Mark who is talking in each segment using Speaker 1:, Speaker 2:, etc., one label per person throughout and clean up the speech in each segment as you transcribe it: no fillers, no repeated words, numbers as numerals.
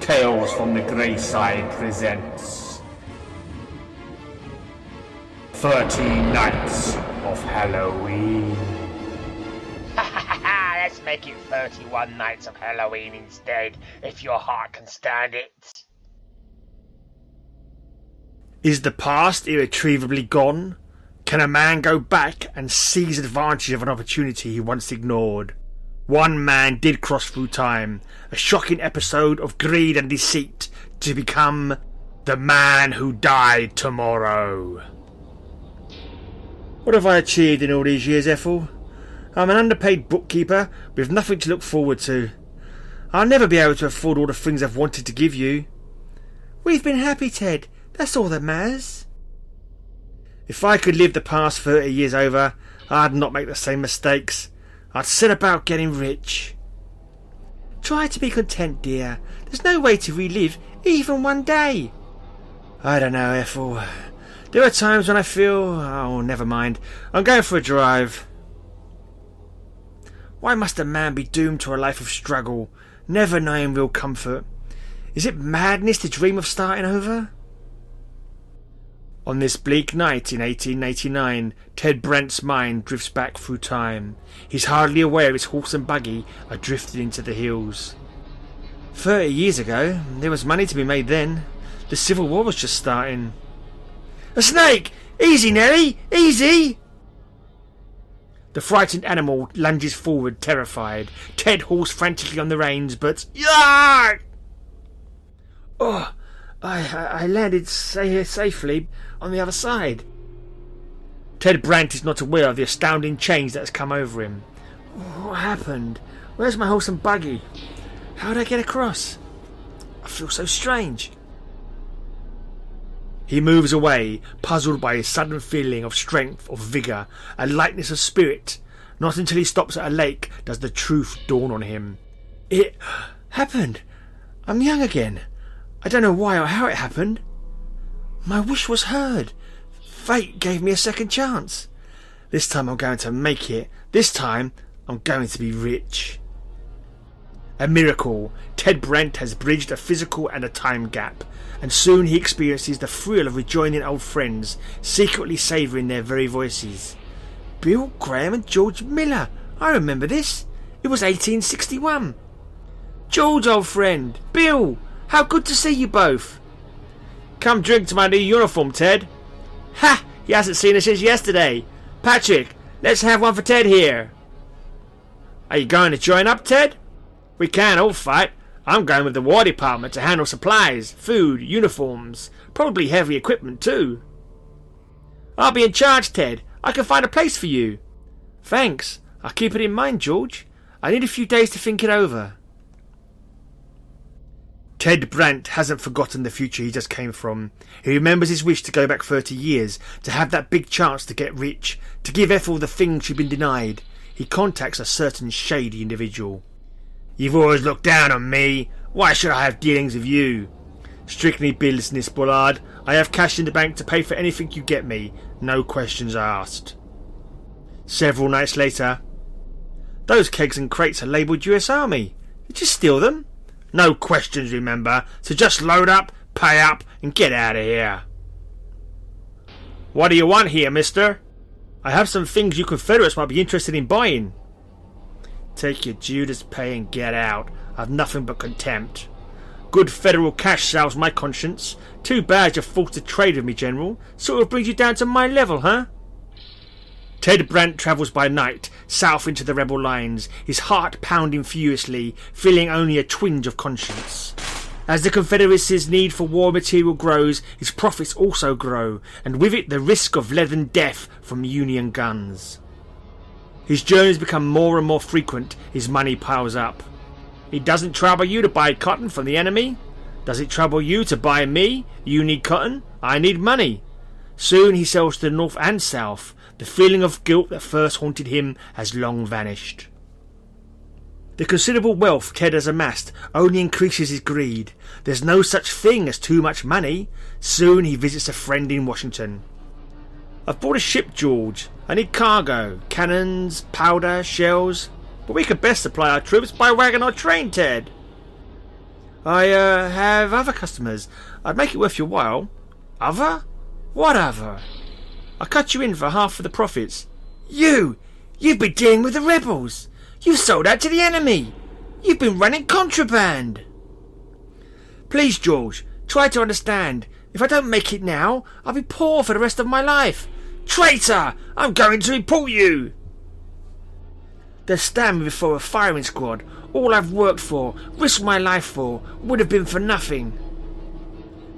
Speaker 1: Tales from the Grey Side presents 13 Nights of Halloween.
Speaker 2: Let's make it 31 Nights of Halloween instead, if your heart can stand it.
Speaker 3: Is the past irretrievably gone? Can a man go back and seize advantage of an opportunity he once ignored? One man did cross through time, a shocking episode of greed and deceit, to become the man who died tomorrow. What have I achieved in all these years, Ethel? I'm an underpaid bookkeeper with nothing to look forward to. I'll never be able to afford all the things I've wanted to give you. We've been happy, Ted. That's all that matters. If I could live the past 30 years over, I'd not make the same mistakes. I'd set about getting rich. Try to be content, dear. There's no way to relive even one day. I don't know, Ethel. There are times when I feel... Oh, never mind. I'm going for a drive. Why must a man be doomed to a life of struggle, never knowing real comfort? Is it madness to dream of starting over? On this bleak night in 1889, Ted Brent's mind drifts back through time. He's hardly aware his horse and buggy are drifting into the hills. 30 years ago, there was money to be made then. The Civil War was just starting. A snake! Easy, Nelly! Easy! The frightened animal lunges forward, terrified. Ted hauls frantically on the reins, but... Yark! Oh, I landed safely on the other side. Ted Brent is not aware of the astounding change that has come over him. What happened? Where's my horse and buggy? How did I get across? I feel so strange. He moves away, puzzled by his sudden feeling of strength, of vigour, and lightness of spirit. Not until he stops at a lake does the truth dawn on him. It happened. I'm young again. I don't know why or how it happened. My wish was heard. Fate gave me a second chance. This time I'm going to make it. This time I'm going to be rich. A miracle. Ted Brent has bridged a physical and a time gap, and soon he experiences the thrill of rejoining old friends, secretly savouring their very voices. Bill Graham and George Miller. I remember this. It was 1861. George, old friend. Bill. How good to see you both. Come drink to my new uniform, Ted. Ha! He hasn't seen us since yesterday. Patrick, let's have one for Ted here. Are you going to join up, Ted? We can't all fight. I'm going with the War Department to handle supplies, food, uniforms, probably heavy equipment too. I'll be in charge, Ted. I can find a place for you. Thanks. I'll keep it in mind, George. I need a few days to think it over. Ted Brent hasn't forgotten the future he just came from. He remembers his wish to go back 30 years, to have that big chance to get rich, to give Ethel the thing she'd been denied. He contacts a certain shady individual. You've always looked down on me. Why should I have dealings with you? Strictly business, Bullard. I have cash in the bank to pay for anything you get me. No questions asked. Several nights later. Those kegs and crates are labelled US Army. Did you steal them? No questions, remember, so just load up, pay up, and get out of here. What do you want here, mister? I have some things you Confederates might be interested in buying. Take your Judas pay and get out. I've nothing but contempt. Good federal cash salves my conscience. Too bad you're forced to trade with me, General. Sort of brings you down to my level, huh? Ted Brent travels by night, south into the rebel lines, his heart pounding furiously, feeling only a twinge of conscience. As the Confederacy's need for war material grows, his profits also grow, and with it the risk of leaden death from Union guns. His journeys become more and more frequent, his money piles up. It doesn't trouble you to buy cotton from the enemy? Does it trouble you to buy me? You need cotton, I need money. Soon he sells to the north and south. The feeling of guilt that first haunted him has long vanished. The considerable wealth Ted has amassed only increases his greed. There's no such thing as too much money. Soon he visits a friend in Washington. I've bought a ship, George. I need cargo, cannons, powder, shells. But we could best supply our troops by wagon or train, Ted. I have other customers. I'd make it worth your while. Other? What other? I cut you in for half of the profits. You've been dealing with the rebels. You've sold out to the enemy. You've been running contraband. Please, George, try to understand. If I don't make it now, I'll be poor for the rest of my life. Traitor! I'm going to report you! They'll stand me before a firing squad. All I've worked for, risked my life for, would have been for nothing.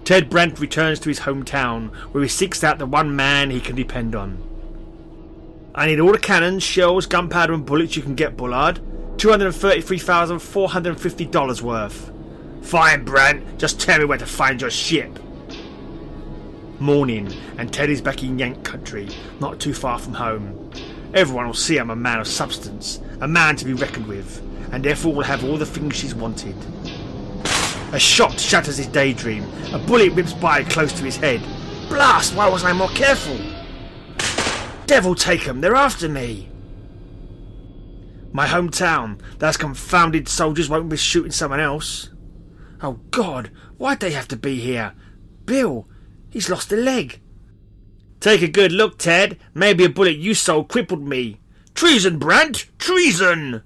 Speaker 3: Ted Brandt returns to his hometown, where he seeks out the one man he can depend on. I need all the cannons, shells, gunpowder and bullets you can get, Bullard. $233,450 worth. Fine, Brandt. Just tell me where to find your ship. Morning, and Ted is back in Yank country, not too far from home. Everyone will see I'm a man of substance, a man to be reckoned with, and therefore will have all the things she's wanted. A shot shatters his daydream. A bullet whips by close to his head. Blast! Why wasn't I more careful? Devil take 'em! They're after me! My hometown. Those confounded soldiers won't be shooting someone else. Oh God! Why'd they have to be here? Bill! He's lost a leg. Take a good look, Ted. Maybe a bullet you sold crippled me. Treason, Brandt! Treason!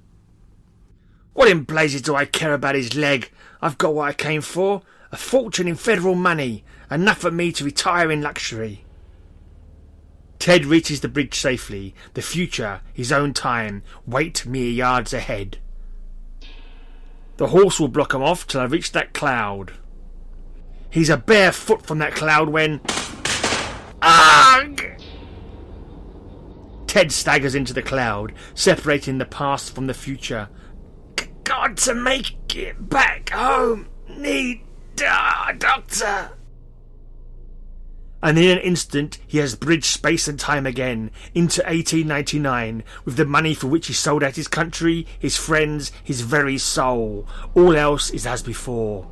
Speaker 3: What in blazes do I care about his leg? I've got what I came for. A fortune in federal money. Enough for me to retire in luxury. Ted reaches the bridge safely. The future, his own time, wait mere yards ahead. The horse will block him off till I reach that cloud. He's a bare foot from that cloud when... Ugh! Ted staggers into the cloud, separating the past from the future. Got to make it back home. Need a doctor. And in an instant he has bridged space and time again into 1899 with the money for which he sold out his country, his friends, his very soul. All else is as before.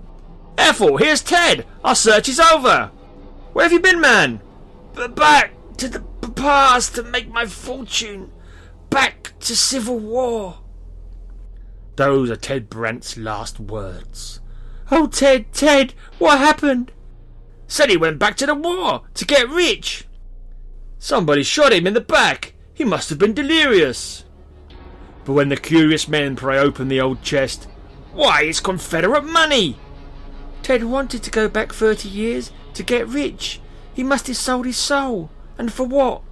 Speaker 3: Ethel, here's Ted. Our search is over. Where have you been, man? Back to the past to make my fortune. Back to civil war. Those are Ted Brandt's last words. Oh, Ted, what happened? Said he went back to the war to get rich. Somebody shot him in the back. He must have been delirious. But when the curious men pry open the old chest, why, it's Confederate money. Ted wanted to go back 30 years to get rich. He must have sold his soul. And for what?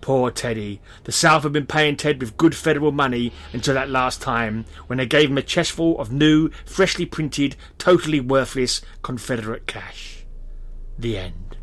Speaker 3: Poor Teddy. The South had been paying Ted with good federal money until that last time, when they gave him a chestful of new, freshly printed, totally worthless Confederate cash. The end.